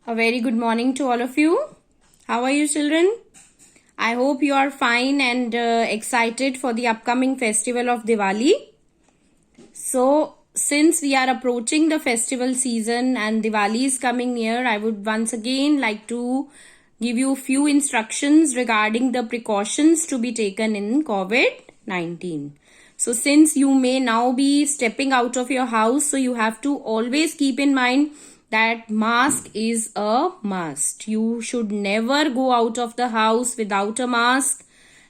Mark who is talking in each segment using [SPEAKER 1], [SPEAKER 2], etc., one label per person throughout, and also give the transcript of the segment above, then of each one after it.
[SPEAKER 1] A very good morning to all of you. How are you, children? I hope you are fine and excited for the upcoming festival of Diwali. So, since we are approaching the festival season and Diwali is coming near, I would once again like to give you a few instructions regarding the precautions to be taken in COVID-19. So, since you may now be stepping out of your house, so you have to always keep in mind that mask is a must. You should never go out of the house without a mask.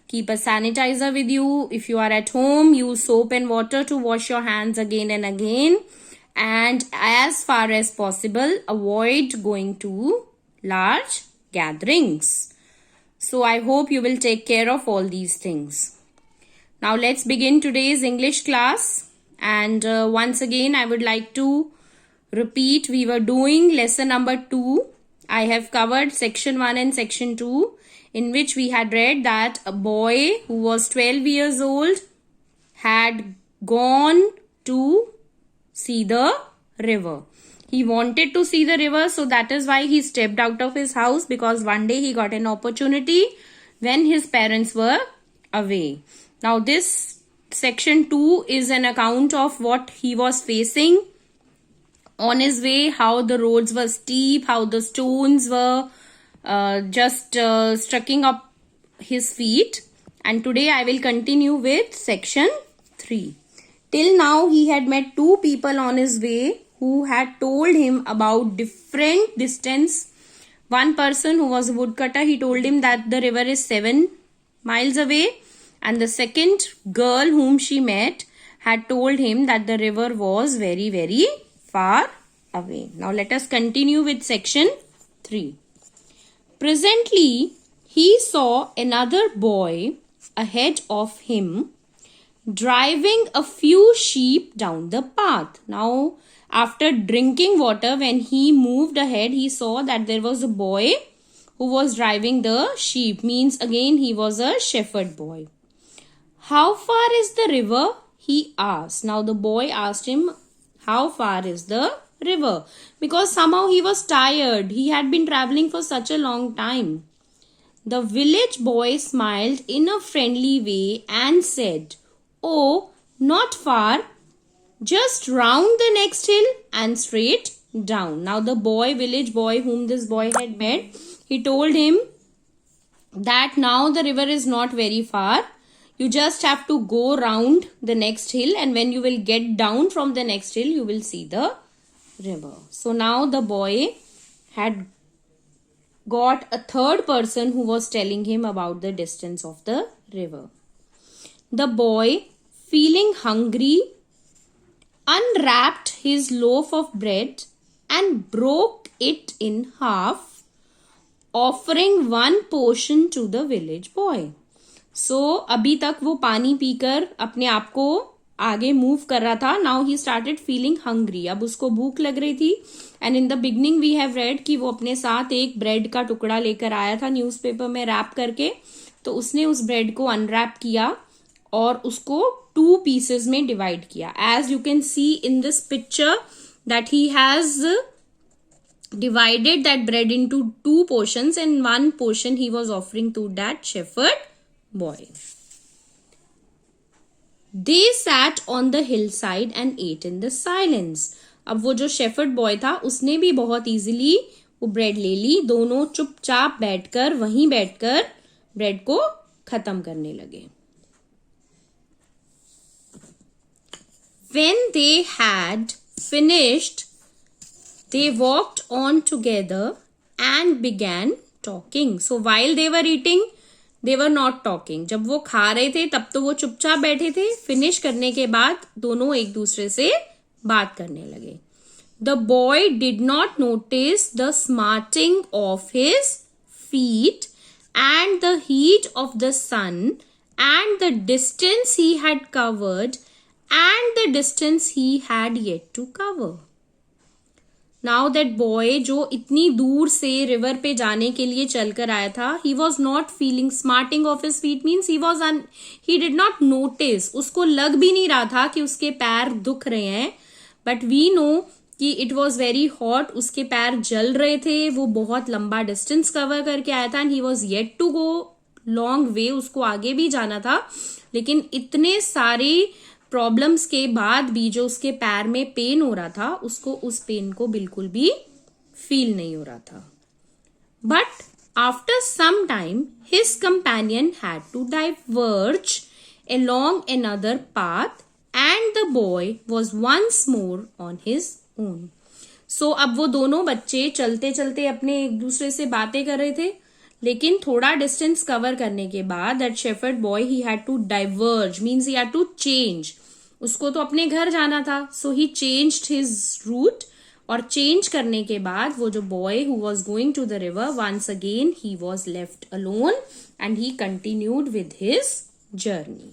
[SPEAKER 1] Keep a sanitizer with you. If you are at home, use soap and water to wash your hands again and again. And as far as possible, avoid going to large gatherings. So I hope you will take care of all these things. Now let's begin today's English class. And once again, I would like to repeat, we were doing lesson number 2. I have covered section 1 and section 2, in which we had read that a boy who was 12 years old had gone to see the river. He wanted to see the river, so that is why he stepped out of his house, because one day he got an opportunity when his parents were away. Now this section 2 is an account of what he was facing on his way, how the roads were steep, how the stones were just striking up his feet. And today I will continue with section 3. Till now he had met 2 people on his way who had told him about different distance. One person who was a woodcutter, he told him that the river is 7 miles away. And the second girl whom she met had told him that the river was very, very far away. Now let us continue with section 3. Presently, he saw another boy ahead of him driving a few sheep down the path. Now, after drinking water, when he moved ahead, he saw that there was a boy who was driving the sheep. Means again, he was a shepherd boy. How far is the river? He asked. Now the boy asked him, how far is the river? Because somehow he was tired. He had been traveling for such a long time. The village boy smiled in a friendly way and said, oh, not far. Just round the next hill and straight down. Now the village boy whom this boy had met, he told him that now the river is not very far. You just have to go round the next hill, and when you will get down from the next hill, you will see the river. So now the boy had got a third person who was telling him about the distance of the river. The boy, feeling hungry, unwrapped his loaf of bread and broke it in half, offering one portion to the village boy. So अभी तक वो पानी पीकर अपने आप को आगे move कर रहा था. Now he started feeling hungry. अब उसको भूख लग रही थी. And in the beginning we have read कि वो अपने साथ एक ब्रेड का टुकड़ा लेकर आया था न्यूज़पेपर में रैप करके. तो उसने उस ब्रेड को अनरैप किया और उसको 2 पीसेस में डिवाइड किया. As you can see in this picture that he has divided that bread into 2 portions, and 1 portion he was offering to that shepherd boy. They sat on the hillside and ate in the silence. अब वो जो shepherd boy था उसने भी बहुत easily वो bread ले ली. दोनों चुपचाप वहीं बैठकर bread को खत्म करने लगे. When they had finished, they walked on together and began talking. So while they were eating, they were not talking. जब वो खा रहे थे तब तो वो चुपचाप बैठे थे. फिनिश करने के बाद दोनों एक दूसरे से बात करने लगे. The boy did not notice the smarting of his feet and the heat of the sun and the distance he had covered and the distance he had yet to cover. Now that boy जो इतनी दूर से river पे जाने के लिए चलकर आया था, he was not feeling smarting of his feet means he did not notice. उसको लग भी नहीं रहा था कि उसके पैर दुख रहे हैं. But we know कि इट वॉज वेरी हॉट, उसके पैर जल रहे थे, वो बहुत लंबा डिस्टेंस कवर करके आया था and he was yet to go long way, उसको आगे भी जाना था, लेकिन इतने सारे प्रॉब्लम्स के बाद भी जो उसके पैर में पेन हो रहा था, उसको उस पेन को बिल्कुल भी फील नहीं हो रहा था. But after some time his companion had to diverge along another path and the boy was once more on his own. So अब वो दोनों बच्चे चलते चलते अपने एक दूसरे से बातें कर रहे थे, लेकिन थोड़ा डिस्टेंस कवर करने के बाद that shepherd boy he had to diverge, means he had to change. उसको तो अपने घर जाना था, so he changed his route, और चेंज करने के बाद वो जो boy who was going to the river, once again he was left alone and he continued with his journey.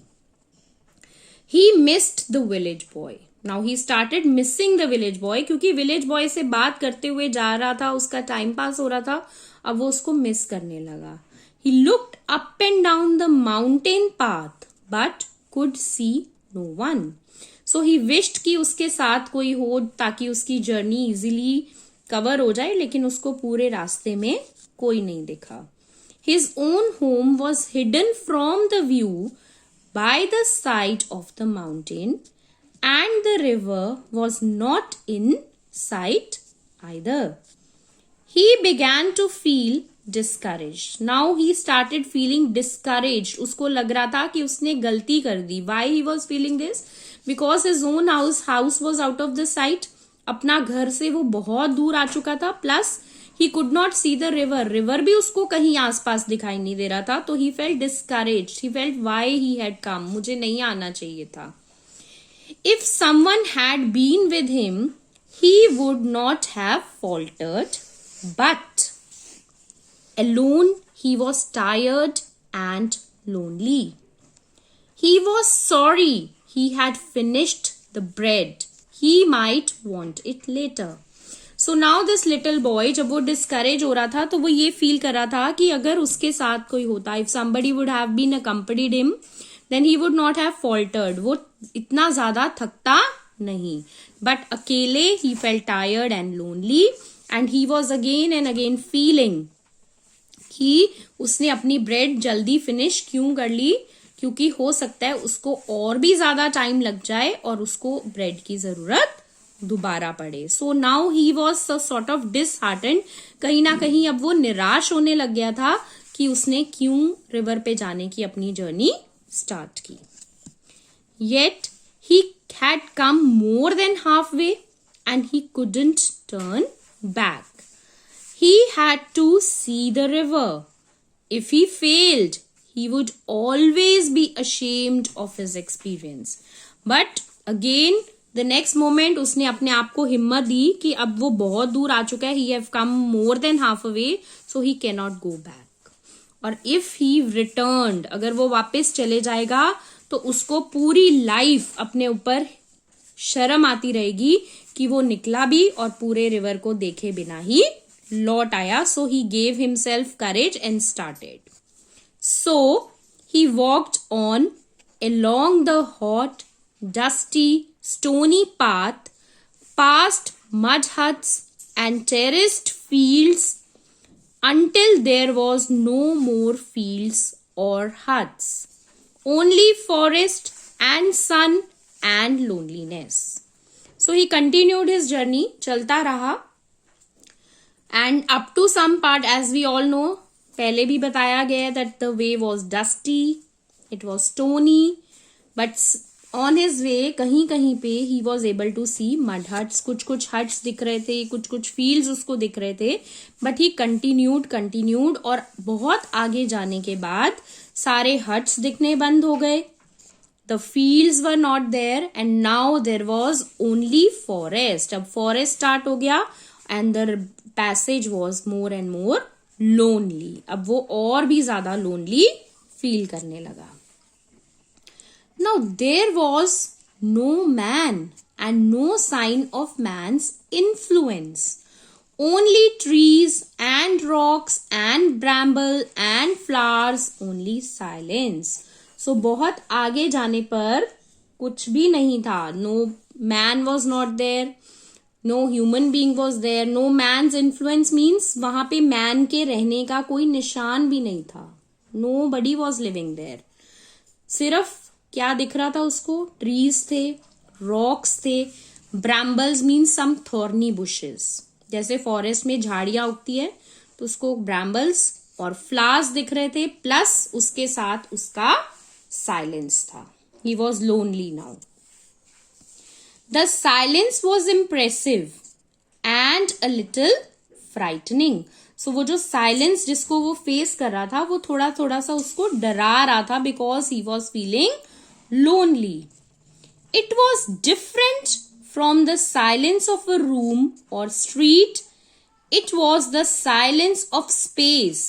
[SPEAKER 1] He missed the village boy. Now he started missing the village boy, क्योंकि village boy से बात करते हुए जा रहा था, उसका time pass हो रहा था, अब वो उसको मिस करने लगा. He looked up and down the mountain path but could see no one. So he wished कि उसके साथ कोई हो ताकि उसकी जर्नी इजीली कवर हो जाए, लेकिन उसको पूरे रास्ते में कोई नहीं दिखा. His own home was hidden from the view by the side of the mountain, and the river was not in sight either. He began to feel discouraged. Now he started feeling discouraged. उसको लग रहा था कि उसने गलती कर दी. Why he was feeling this? Because his own house was out of the sight. अपना घर से वो बहुत दूर आ चुका था. Plus he could not see the river. River भी उसको कहीं आसपास दिखाई नहीं दे रहा था. तो he felt discouraged. He felt why he had come. मुझे नहीं आना चाहिए था. If someone had been with him, he would not have faltered. But alone, he was tired and lonely. He was sorry he had finished the bread. He might want it later. So now this little boy, जब वो discourage हो रहा था, तो वो ये feel कर रहा था कि अगर उसके साथ कोई होता, if somebody would have been accompanied him, then he would not have faltered. वो इतना ज्यादा थकता नहीं. But अकेले he felt tired and lonely, and he was again and again feeling कि उसने अपनी ब्रेड जल्दी फिनिश क्यों कर ली, क्योंकि हो सकता है उसको और भी ज्यादा टाइम लग जाए और उसको ब्रेड की जरूरत दोबारा पड़े. So now he was sort of disheartened. कहीं ना कहीं अब वो निराश होने लग गया था कि उसने क्यों रिवर पे जाने की अपनी जर्नी स्टार्ट की. Yet he had come more than half way and he couldn't turn back. He had to see the river. If he failed, he would always be ashamed of his experience. But again, the next moment उसने अपने आप को हिम्मत दी कि अब वो बहुत दूर आ चुका है. He have come more than half a way, so he cannot go back. और if he returned, अगर वो वापस चले जाएगा तो उसको पूरी लाइफ अपने ऊपर शर्म आती रहेगी कि वो निकला भी और पूरे रिवर को देखे बिना ही लौट आया. So he gave himself courage and started. So he walked on along the hot, dusty, stony path, past mud huts and terraced fields, until there was no more fields or huts, only forest and sun and loneliness. So he continued his journey, चलता रहा, and up to some part, as we all know, पहले भी बताया गया that the way was dusty, it was stony, but on his way कहीं कहीं पे he was able to see mud huts. कुछ कुछ huts दिख रहे थे, कुछ कुछ fields उसको दिख रहे थे, but he continued और बहुत आगे जाने के बाद सारे huts दिखने बंद हो गए. The fields were not there and now there was only forest. अब forest start हो गया and the passage was more and more lonely. अब वो और भी ज्यादा lonely फील करने लगा. Now there was no man and no sign of man's influence. Only trees and rocks and bramble and flowers, only silence. So बहुत आगे जाने पर कुछ भी नहीं था. No man was not there. No human being was there, no man's influence means वहां पे मैन के रहने का कोई निशान भी नहीं था. Nobody was living there. सिर्फ क्या दिख रहा था उसको? ट्रीज थे, रॉक्स थे. ब्रैम्बल्स मीन्स सम थॉर्नी बुशेस. जैसे फॉरेस्ट में झाड़ियां उगती है तो उसको ब्रैम्बल्स और फ्लावर्स दिख रहे थे, प्लस उसके साथ उसका साइलेंस था. He was lonely now. The silence was impressive and a little frightening. So वो जो साइलेंस जिसको वो फेस कर रहा था वो थोड़ा थोड़ा सा उसको डरा रहा था, because he was feeling lonely. It was different from the silence of a room or street. It was the silence of space,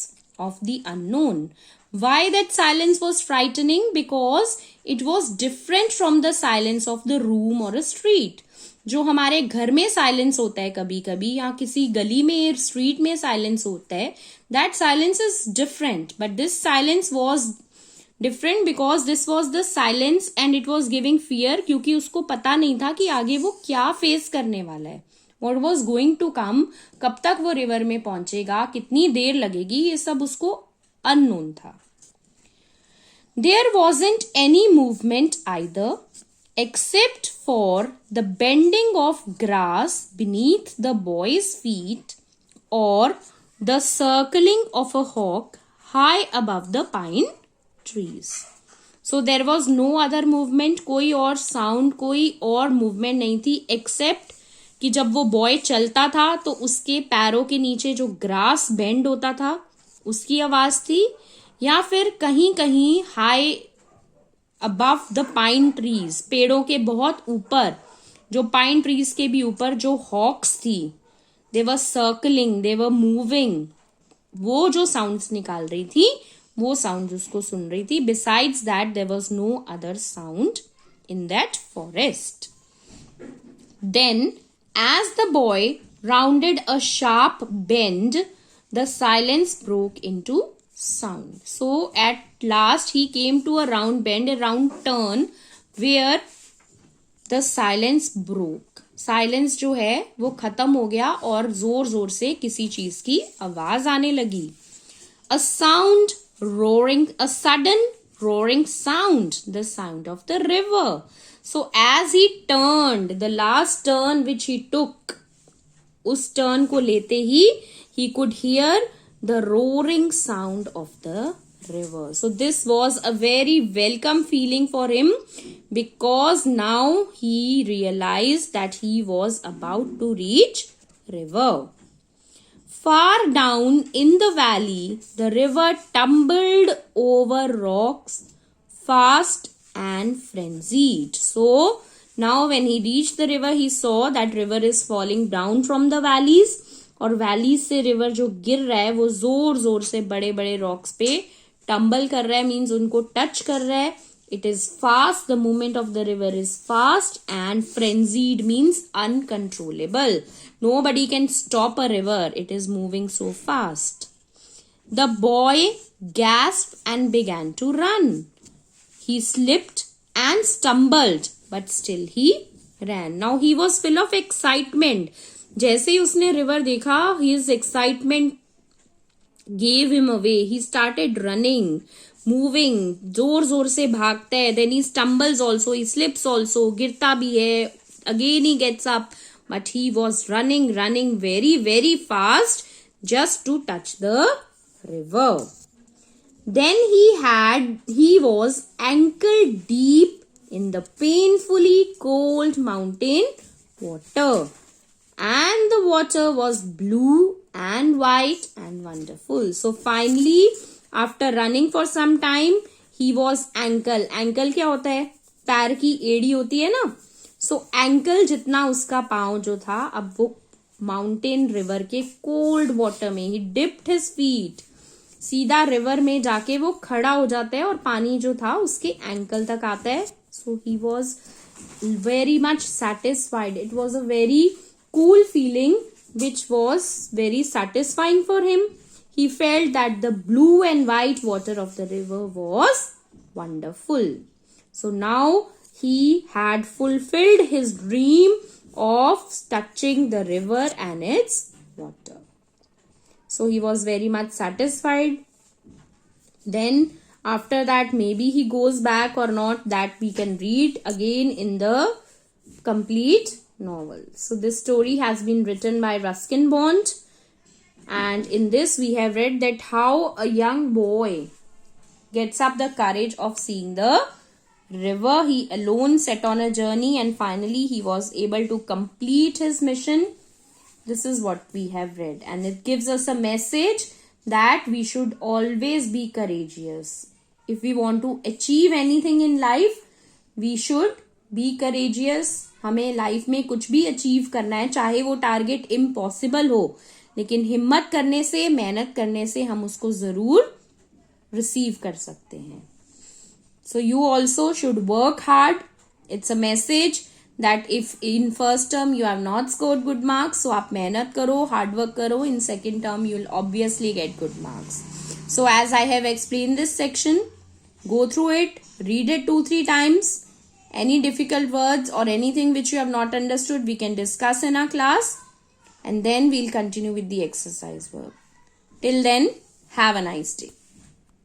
[SPEAKER 1] of the unknown. Why that silence was frightening? Because it was different from the silence of the room or a street. जो हमारे घर में silence होता है कभी कभी, या किसी गली में स्ट्रीट में साइलेंस होता है, that silence is different. But this silence was different because this was the silence and it was giving fear, क्योंकि उसको पता नहीं था कि आगे वो क्या फेस करने वाला है. What was going to come, कब तक वो रिवर में पहुंचेगा, कितनी देर लगेगी, ये सब उसको अननोन था. There wasn't any movement either except for the bending of grass beneath the boys feet और the circling of a hawk high above the pine trees. So there was no other movement, कोई और sound, कोई और movement नहीं थी, accept कि जब वो बॉय चलता था तो उसके पैरों के नीचे जो ग्रास बेंड होता था उसकी आवाज थी, या फिर कहीं कहीं high above the pine trees, पेड़ों के बहुत ऊपर, जो पाइन ट्रीज के भी ऊपर जो हॉक्स थी, दे वर सर्कलिंग, दे वर मूविंग, वो जो साउंड्स निकाल रही थी वो साउंड उसको सुन रही थी. Besides that there was no other sound in that forest. Then as the boy rounded a sharp bend the silence broke into sound. So at last he came to a round bend, a round turn where the silence broke. Silence जो है वो खत्म हो गया और जोर जोर से किसी चीज की आवाज आने लगी. A sound roaring, a sudden roaring sound, the sound of the river. So as he turned, the last turn which he took, उस turn को लेते ही he could hear the roaring sound of the river. So this was a very welcome feeling for him, because now he realized that he was about to reach river. Far down in the valley, the river tumbled over rocks, fast and frenzied. So now when he reached the river, he saw that river is falling down from the valleys, और valleys से river जो गिर रहा है वो जोर जोर से बड़े बड़े rocks पे tumble कर रहा है, means उनको touch कर रहा है. It is fast, the movement of the river is fast, and frenzied means uncontrollable. Nobody can stop a river, it is moving so fast. The boy gasped and began to run. He slipped and stumbled, but still he ran. Now he was full of excitement. जैसे ही उसने river देखा, his excitement gave him away. He started running, moving, जोर जोर से भागता है. Then he stumbles also, he slips also, गिरता भी है. Again he gets up, but he was running very very fast just to touch the river. Then he was ankle deep in the painfully cold mountain water, and the water was blue and white and wonderful. So finally, after running for some time, he was ankle. Ankle क्या होता है? पैर की एड़ी होती है ना. So ankle जितना उसका पाँव जो था, अब वो माउंटेन रिवर के कोल्ड वाटर में ही dipped his feet. सीधा रिवर में जाके वो खड़ा हो जाता है और पानी जो था उसके एंकल तक आता है. So he was very much satisfied. It was a very cool feeling which was very satisfying for him. He felt that the blue and white water of the river was wonderful. So now he had fulfilled his dream of touching the river and its water. So he was very much satisfied. Then after that, maybe he goes back or not, that we can read again in the complete novel. So this story has been written by Ruskin Bond, and in this we have read that how a young boy gets up the courage of seeing the river. He alone set on a journey and finally he was able to complete his mission. This is what we have read, and it gives us a message that we should always be courageous. If we want to achieve anything in life, we should be courageous. हमें life में कुछ भी achieve करना है, चाहे वो target impossible हो, लेकिन हिम्मत करने से, मेहनत करने से हम उसको जरूर रिसीव कर सकते हैं. So you also should work hard. It's a message that if in first term you have not scored good marks, so आप मेहनत करो, hard work करो. In second term you will obviously get good marks. So as I have explained this section, go through it, read it 2-3 times. Any difficult words or anything which you have not understood, we can discuss in our class, and then we'll continue with the exercise work. Till then, have a nice day.